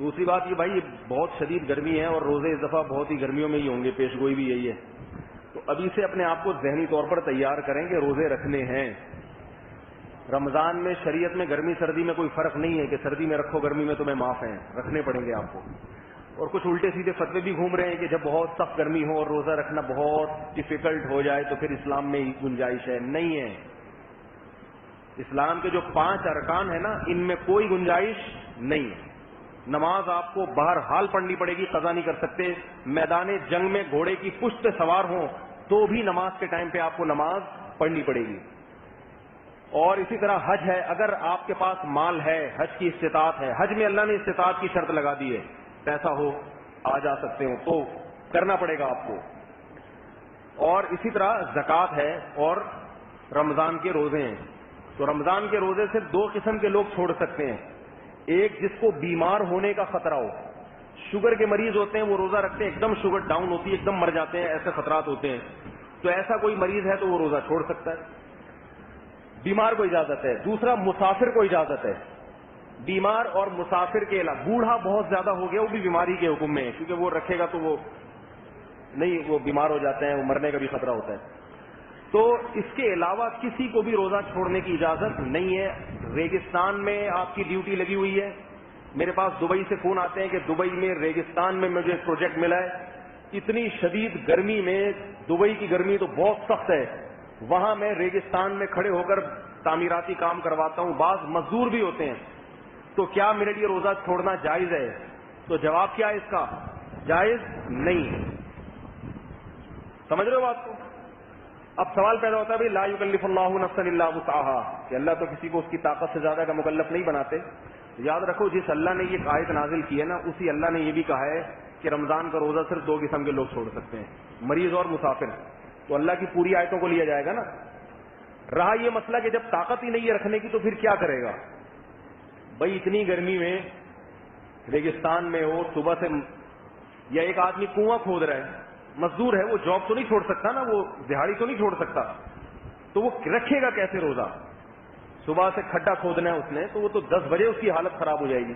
دوسری بات یہ بھائی بہت شدید گرمی ہے اور روزے اس دفعہ بہت ہی گرمیوں میں ہی ہوں گے، پیش گوئی بھی یہی ہے، تو ابھی سے اپنے آپ کو ذہنی طور پر تیار کریں کہ روزے رکھنے ہیں۔ رمضان میں شریعت میں گرمی سردی میں کوئی فرق نہیں ہے کہ سردی میں رکھو گرمی میں تمہیں معاف ہیں، رکھنے پڑیں گے آپ کو۔ اور کچھ الٹے سیدھے فتوے بھی گھوم رہے ہیں کہ جب بہت سخت گرمی ہو اور روزہ رکھنا بہت ڈیفیکلٹ ہو جائے تو پھر اسلام میں گنجائش ہے۔ نہیں ہے، اسلام کے جو 5 ارکان ہیں نا، ان میں کوئی گنجائش نہیں ہے۔ نماز آپ کو بہرحال پڑھنی پڑے گی، قضا نہیں کر سکتے۔ میدان جنگ میں گھوڑے کی پشت پہ سوار ہوں تو بھی نماز کے ٹائم پہ آپ کو نماز پڑھنی پڑے گی۔ اور اسی طرح حج ہے، اگر آپ کے پاس مال ہے، حج کی استطاعت ہے، حج میں اللہ نے استطاعت کی شرط لگا دی ہے، پیسہ ہو آ جا سکتے ہو تو کرنا پڑے گا آپ کو۔ اور اسی طرح زکوٰۃ ہے اور رمضان کے روزے ہیں۔ تو رمضان کے روزے سے 2 قسم کے لوگ چھوڑ سکتے ہیں، ایک جس کو بیمار ہونے کا خطرہ ہو، شوگر کے مریض ہوتے ہیں وہ روزہ رکھتے ہیں، ایک دم شوگر ڈاؤن ہوتی ہے، ایک دم مر جاتے ہیں، ایسے خطرات ہوتے ہیں، تو ایسا کوئی مریض ہے تو وہ روزہ چھوڑ سکتا ہے، بیمار کو اجازت ہے۔ دوسرا مسافر کو اجازت ہے، بیمار اور مسافر کے علاوہ بوڑھا بہت زیادہ ہو گیا وہ بھی بیماری کے حکم میں ہے، کیونکہ وہ رکھے گا تو وہ نہیں، وہ بیمار ہو جاتے ہیں، وہ مرنے کا بھی خطرہ ہوتا ہے۔ تو اس کے علاوہ کسی کو بھی روزہ چھوڑنے کی اجازت نہیں ہے۔ ریگستان میں آپ کی ڈیوٹی لگی ہوئی ہے، میرے پاس دبئی سے فون آتے ہیں کہ دبئی میں ریگستان میں مجھے ایک پروجیکٹ ملا ہے، اتنی شدید گرمی میں، دبئی کی گرمی تو بہت سخت ہے، وہاں میں ریگستان میں کھڑے ہو کر تعمیراتی کام کرواتا ہوں، بعض مزدور بھی ہوتے ہیں، تو کیا میرے لیے روزہ چھوڑنا جائز ہے؟ تو جواب کیا ہے اس کا؟ جائز نہیں ہے۔ سمجھ رہے ہو بات کو؟ اب سوال پیدا ہوتا ہے بھائی لا یکلف اللہ نفسا الا وسعها، کہ اللہ تو کسی کو اس کی طاقت سے زیادہ کا مکلف نہیں بناتے۔ یاد رکھو جس اللہ نے یہ آیت نازل کی ہے نا، اسی اللہ نے یہ بھی کہا ہے کہ رمضان کا روزہ صرف 2 قسم کے لوگ چھوڑ سکتے ہیں، مریض اور مسافر۔ تو اللہ کی پوری آیتوں کو لیا جائے گا نا۔ رہا یہ مسئلہ کہ جب طاقت ہی نہیں ہے رکھنے کی تو پھر کیا کرے گا؟ بھائی اتنی گرمی میں ریگستان میں ہو، صبح سے، یا ایک آدمی کنواں کھود رہا ہے، مزدور ہے، وہ جاب تو نہیں چھوڑ سکتا نا، وہ دہاڑی تو نہیں چھوڑ سکتا، تو وہ رکھے گا کیسے روزہ؟ صبح سے کھڈا کھودنا ہے اس نے تو وہ تو 10 بجے اس کی حالت خراب ہو جائے گی،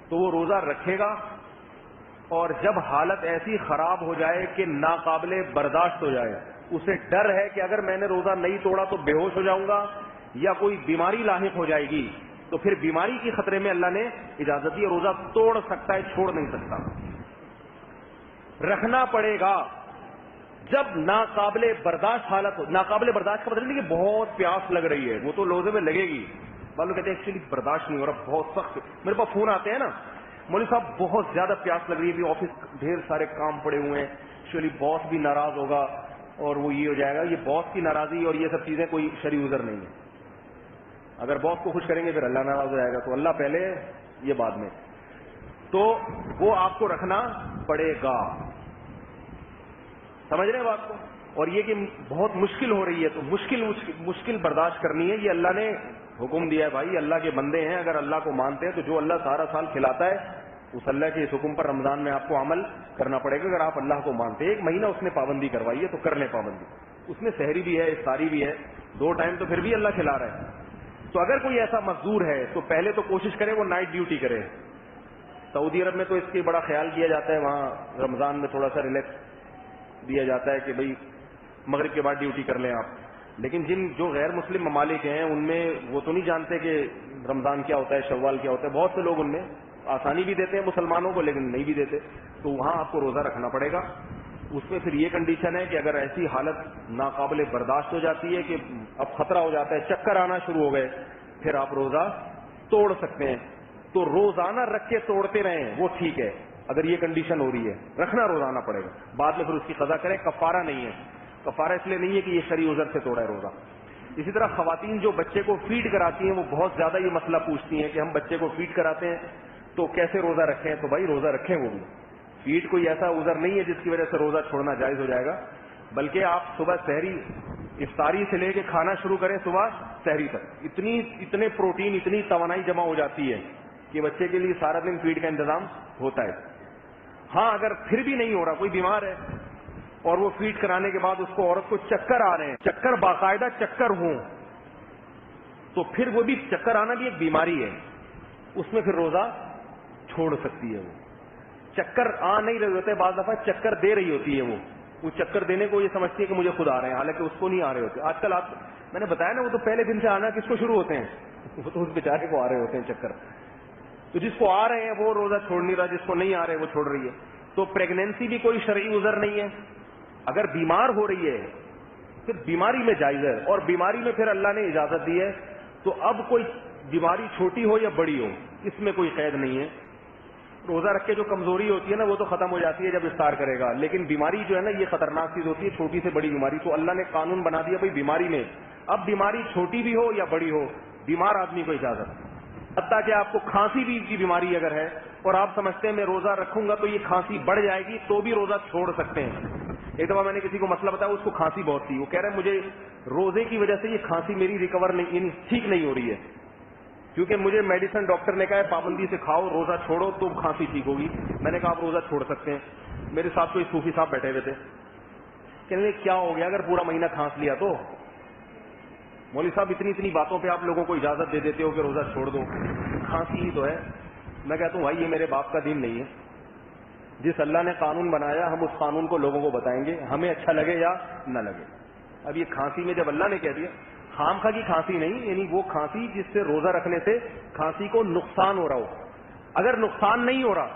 تو وہ روزہ رکھے گا۔ اور جب حالت ایسی خراب ہو جائے کہ ناقابل برداشت ہو جائے، اسے ڈر ہے کہ اگر میں نے روزہ نہیں توڑا تو بے ہوش ہو جاؤں گا یا کوئی بیماری لاحق ہو جائے گی، تو پھر بیماری کی خطرے میں اللہ نے اجازت دی، روزہ توڑ سکتا ہے، چھوڑ نہیں سکتا، رکھنا پڑے گا۔ جب ناقابل برداشت حالت ہو، ناقابل برداشت کا مطلب نہیں کہ بہت پیاس لگ رہی ہے، وہ تو روزے میں لگے گی، معلوم کہتے ہیں ایکچولی برداشت نہیں ہو رہا، بہت سخت، میرے پاس فون آتے ہیں نا، مولوی صاحب بہت زیادہ پیاس لگ رہی ہے، آفس ڈھیر سارے کام پڑے ہوئے ہیں، ایکچولی باس بھی ناراض ہوگا اور وہ یہ ہو جائے گا۔ یہ باس کی ناراضی اور یہ سب چیزیں کوئی شرعی عذر نہیں ہے، اگر باس کو خوش کریں گے پھر اللہ ناراض ہو جائے گا، تو اللہ پہلے یہ بعد میں، تو وہ آپ کو رکھنا پڑے گا۔ سمجھ رہے ہیں بات کو؟ اور یہ کہ بہت مشکل ہو رہی ہے تو مشکل برداشت کرنی ہے، یہ اللہ نے حکم دیا ہے بھائی، اللہ کے بندے ہیں، اگر اللہ کو مانتے ہیں تو جو اللہ سارا سال کھلاتا ہے اس اللہ کے اس حکم پر رمضان میں آپ کو عمل کرنا پڑے گا۔ اگر آپ اللہ کو مانتے ہیں، 1 مہینہ اس نے پابندی کروائی ہے تو کر لیں پابندی، اس میں سحری بھی ہے، افطاری بھی ہے، 2 ٹائم تو پھر بھی اللہ کھلا رہا ہے۔ تو اگر کوئی ایسا مزدور ہے تو پہلے تو کوشش کرے وہ نائٹ ڈیوٹی کرے۔ سعودی عرب میں تو اس کی بڑا خیال کیا جاتا ہے، وہاں رمضان میں تھوڑا سا ریلیکس دیا جاتا ہے کہ بھئی مغرب کے بعد ڈیوٹی کر لیں آپ، لیکن جو غیر مسلم ممالک ہیں ان میں وہ تو نہیں جانتے کہ رمضان کیا ہوتا ہے، شوال کیا ہوتا ہے، بہت سے لوگ ان میں آسانی بھی دیتے ہیں مسلمانوں کو لیکن نہیں بھی دیتے، تو وہاں آپ کو روزہ رکھنا پڑے گا۔ اس میں پھر یہ کنڈیشن ہے کہ اگر ایسی حالت ناقابل برداشت ہو جاتی ہے کہ اب خطرہ ہو جاتا ہے، چکر آنا شروع ہو گئے، پھر آپ روزہ توڑ سکتے ہیں۔ تو روزانہ رکھ کے توڑتے رہیں وہ ٹھیک ہے، اگر یہ کنڈیشن ہو رہی ہے رکھنا روزانہ پڑے گا، بعد میں پھر اس کی قضا کریں۔ کفارہ نہیں ہے، کفارہ اس لیے نہیں ہے کہ یہ شرعی عذر سے توڑا ہے روزہ۔ اسی طرح خواتین جو بچے کو فیڈ کراتی ہیں وہ بہت زیادہ یہ مسئلہ پوچھتی ہیں کہ ہم بچے کو فیڈ کراتے ہیں تو کیسے روزہ رکھیں؟ تو بھائی روزہ رکھیں، وہ بھی فیڈ کوئی ایسا عذر نہیں ہے جس کی وجہ سے روزہ چھوڑنا جائز ہو جائے گا، بلکہ آپ صبح سحری افطاری سے لے کے کھانا شروع کریں صبح سحری تک، اتنے پروٹین، اتنی توانائی جمع ہو جاتی ہے کہ بچے کے لیے سارا دن فیڈ کا انتظام ہوتا ہے۔ ہاں اگر پھر بھی نہیں ہو رہا، کوئی بیمار ہے اور وہ فیڈ کرانے کے بعد اس کو عورت کو چکر آ رہے ہیں، چکر باقاعدہ چکر ہوں، تو پھر وہ بھی چکر آنا بھی ایک بیماری ہے، اس میں پھر روزہ چھوڑ سکتی ہے. وہ چکر آ نہیں رہے ہوتے, بعض دفعہ چکر دے رہی ہوتی ہے. وہ چکر دینے کو یہ سمجھتی ہے کہ مجھے خود آ رہے ہیں, حالانکہ اس کو نہیں آ رہے ہوتے. آج کل میں نے بتایا نا, وہ تو پہلے دن سے آنا کس کو شروع ہوتے ہیں, وہ تو اس بیچارے کو آ رہے ہوتے ہیں چکر. تو جس کو آ رہے ہیں وہ روزہ چھوڑ نہیں رہا, جس کو نہیں آ رہے وہ چھوڑ رہی ہے. تو پریگنینسی بھی کوئی شرعی عذر نہیں ہے. اگر بیمار ہو رہی ہے پھر بیماری میں جائز ہے, اور بیماری میں پھر اللہ نے اجازت دی ہے. تو اب کوئی بیماری چھوٹی ہو یا بڑی ہو, اس میں کوئی قید نہیں ہے. روزہ رکھ کے جو کمزوری ہوتی ہے نا, وہ تو ختم ہو جاتی ہے جب افطار کرے گا, لیکن بیماری جو ہے نا, یہ خطرناک چیز ہوتی ہے, چھوٹی سے بڑی بیماری. تو اللہ نے قانون بنا دیا بھائی بیماری میں, اب بیماری چھوٹی بھی ہو یا بڑی ہو, بیمار آدمی کو اجازت. حتیٰ کہ آپ کو کھانسی بھی کی بیماری اگر ہے اور آپ سمجھتے ہیں میں روزہ رکھوں گا تو یہ کھانسی بڑھ جائے گی, تو بھی روزہ چھوڑ سکتے ہیں. ایک دفعہ میں نے کسی کو مسئلہ بتایا, اس کو کھانسی بہت تھی. وہ کہہ رہے ہیں مجھے روزے کی وجہ سے یہ کھانسی میری ریکور نہیں, یعنی ٹھیک نہیں ہو رہی ہے, کیونکہ مجھے میڈیسن ڈاکٹر نے کہا ہے پابندی سے کھاؤ, روزہ چھوڑو تو کھانسی ٹھیک ہوگی. میں نے کہا آپ روزہ چھوڑ سکتے ہیں. میرے ساتھ کوئی صوفی صاحب بیٹھے ہوئے تھے, کہنے لگے کیا ہو گیا اگر پورا مہینہ کھانس لیا تو؟ مولوی صاحب اتنی باتوں پہ آپ لوگوں کو اجازت دے دیتے ہو کہ روزہ چھوڑ دو, کھانسی ہی تو ہے. میں کہتا ہوں بھائی یہ میرے باپ کا دین نہیں ہے. جس اللہ نے قانون بنایا ہم اس قانون کو لوگوں کو بتائیں گے, ہمیں اچھا لگے یا نہ لگے. اب یہ کھانسی میں جب اللہ نے کہہ دیا, خام خواہ کی کھانسی نہیں, یعنی وہ کھانسی جس سے روزہ رکھنے سے کھانسی کو نقصان ہو رہا ہو. اگر نقصان نہیں ہو رہا,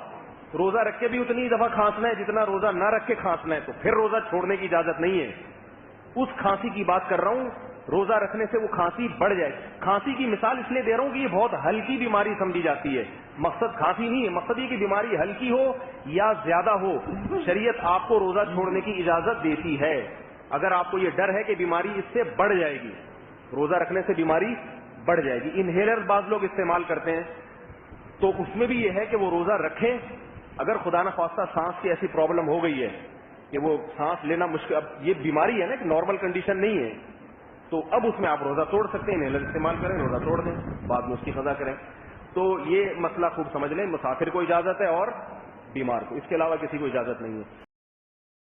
روزہ رکھ کے بھی اتنی دفعہ کھانسنا ہے جتنا روزہ نہ رکھ کے کھانسنا ہے, تو پھر روزہ چھوڑنے کی اجازت نہیں ہے. اس کھانسی کی بات کر رہا ہوں, روزہ رکھنے سے وہ کھانسی بڑھ جائے. کھانسی کی مثال اس لیے دے رہا ہوں کہ یہ بہت ہلکی بیماری سمجھی جاتی ہے. مقصد کھانسی نہیں ہے, مقصد یہ کہ بیماری ہلکی ہو یا زیادہ ہو, شریعت آپ کو روزہ چھوڑنے کی اجازت دیتی ہے. اگر آپ کو یہ ڈر ہے کہ بیماری اس سے بڑھ جائے گی, روزہ رکھنے سے بیماری بڑھ جائے گی. انہیلر بعض لوگ استعمال کرتے ہیں, تو اس میں بھی یہ ہے کہ وہ روزہ رکھیں. اگر خدا نہ خواستہ سانس کی ایسی پرابلم ہو گئی ہے کہ وہ سانس لینا مشکل, اب یہ بیماری ہے نا کہ نارمل کنڈیشن نہیں ہے, تو اب اس میں آپ روزہ توڑ سکتے ہیں, انہیلر استعمال کریں, روزہ توڑ دیں, بعد میں اس کی قضا کریں. تو یہ مسئلہ خوب سمجھ لیں, مسافر کو اجازت ہے اور بیمار کو, اس کے علاوہ کسی کو اجازت نہیں ہے.